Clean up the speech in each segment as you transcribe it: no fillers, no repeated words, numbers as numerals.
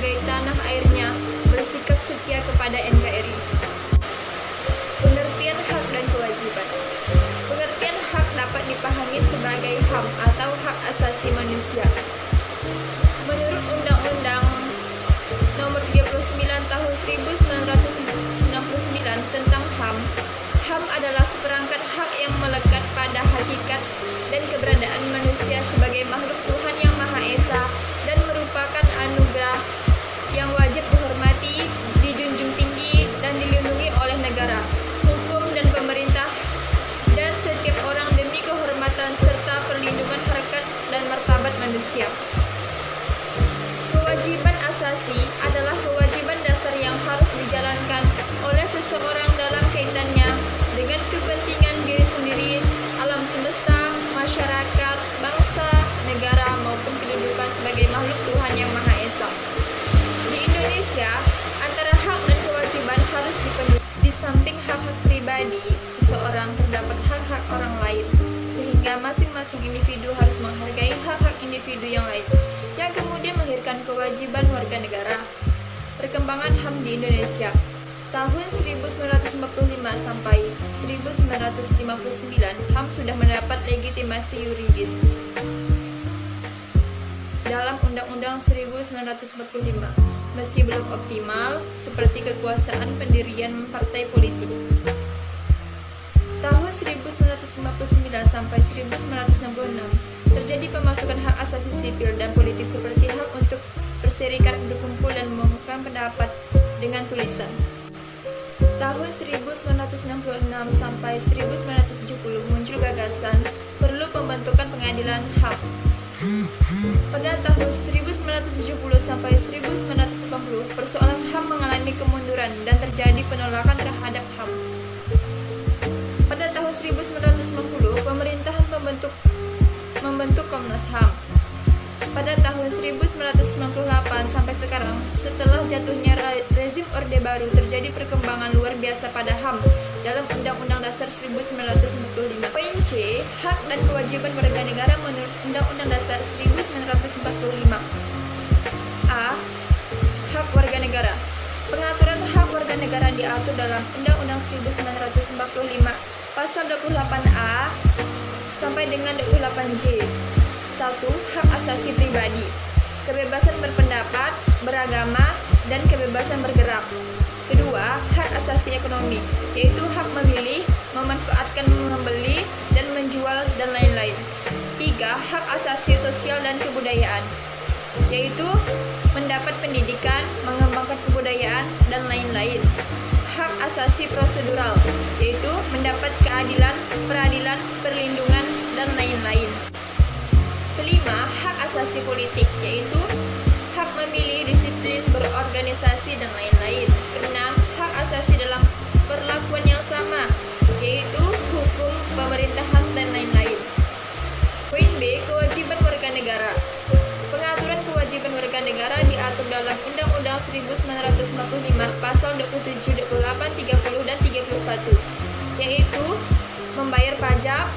sebagai tanah airnya bersikap setia kepada NKRI. Pengertian hak dan kewajiban. Pengertian hak dapat dipahami sebagai HAM atau hak asasi manusia. Menurut Undang-Undang Nomor 39 Tahun 1999 tentang HAM, HAM adalah seperangkat hak yang melekat pada hakikat dan keberadaan manusia sebagai makhluk Tuhan Yang Maha Esa dan merupakan anugerah yang wajib dihormati, dijunjung tinggi, dan dilindungi oleh negara, hukum, dan pemerintah, dan setiap orang demi kehormatan serta perlindungan harkat dan martabat manusia. Kewajiban asasi adalah kewajiban dasar yang harus dijalankan oleh seseorang dalam kaitannya dengan kepentingan diri sendiri, alam semesta, masyarakat, bangsa, negara, maupun kedudukan sebagai makhluk Tuhan Yang Maha Esa. Di Indonesia, antara hak dan kewajiban harus dipenuhi. Di samping hak-hak pribadi, seseorang terdapat hak-hak orang lain, sehingga masing-masing individu harus menghargai hak-hak individu yang lain, yang kemudian melahirkan kewajiban warga negara. Perkembangan HAM di Indonesia tahun 1945 sampai 1959, HAM sudah mendapat legitimasi yuridis dalam Undang-Undang 1945, meski belum optimal, seperti kekuasaan pendirian partai politik. Tahun 1959 sampai 1966, terjadi pemasukan hak asasi sipil dan politik seperti hak untuk berserikat, berkumpul, dan mengungkapkan pendapat dengan tulisan. Tahun 1966 sampai 1970 muncul gagasan perlu pembentukan pengadilan HAM. Pada tahun 1970 sampai 1980, persoalan HAM mengalami kemunduran dan terjadi penolakan terhadap HAM. Pada tahun 1990, pemerintahan membentuk Komnas HAM. Pada tahun 1998 sampai sekarang, setelah jatuhnya rezim Orde Baru, terjadi perkembangan luar biasa pada HAM dalam Undang-Undang Dasar 1945. Poin C, hak dan kewajiban warga negara menurut Undang-Undang Dasar 1945. A. Hak warga negara. Pengaturan hak warga negara diatur dalam Undang-Undang 1945 Pasal 28A sampai dengan 28J. 1. Hak asasi pribadi. Kebebasan berpendapat, beragama, dan kebebasan bergerak. Kedua, hak asasi ekonomi, yaitu hak memilih, memanfaatkan, membeli, dan menjual, dan lain-lain. 3. Hak asasi sosial dan kebudayaan, yaitu mendapat pendidikan, mengembangkan kebudayaan, dan lain-lain. Hak asasi prosedural, yaitu mendapat keadilan, peradilan, perlindungan, dan lain-lain. Kelima, hak asasi politik, yaitu hak memilih, disiplin, berorganisasi, dan lain-lain. Keenam, hak asasi dalam perlakuan yang sama, yaitu hukum, pemerintahan, dan lain-lain. Poin B, kewajiban warga negara. Pengaturan kewajiban warga negara diatur dalam Undang-Undang 1945 Pasal 27, 28, 30, dan 31, yaitu membayar pajak,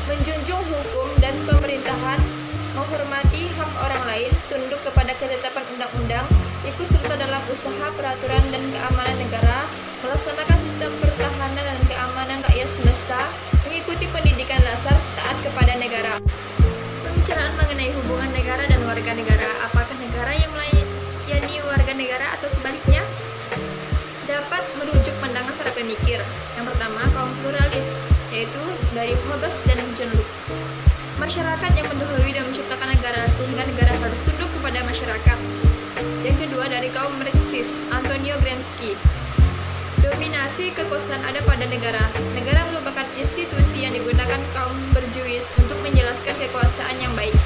menjunjung hukum dan pemerintahan, menghormati hak orang lain, tunduk kepada ketetapan undang-undang, ikut serta dalam usaha peraturan dan keamanan negara, melaksanakan sistem pertahanan dan keamanan rakyat semesta, mengikuti pendidikan dasar, taat kepada negara. Pembicaraan mengenai hubungan negara dan warga negara. Apakah negara yang melayani warga negara atau sebaliknya? Dapat merujuk pandangan para pemikir. Yang pertama, kaum pluralis, yaitu dari Hobbes dan John Locke. Masyarakat yang mendahului dan menciptakan negara, sehingga negara harus tunduk kepada masyarakat. Yang kedua, dari kaum Marxis, Antonio Gramsci. Dominasi kekuasaan ada pada negara. Negara merupakan institusi yang digunakan kaum berjuis untuk menjelaskan kekuasaan yang baik.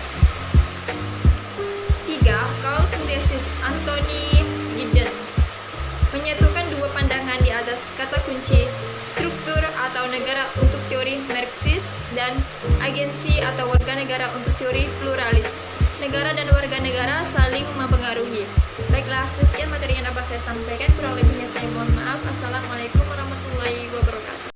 3. Kaum sintesis, Anthony Giddens. Menyatukan dua pandangan di atas kata kunci struktur atau negara untuk teori Marxis dan agensi atau warga negara untuk teori pluralis. Negara dan warga negara saling mempengaruhi. Baiklah, sekian materi yang dapat saya sampaikan, kurang lebih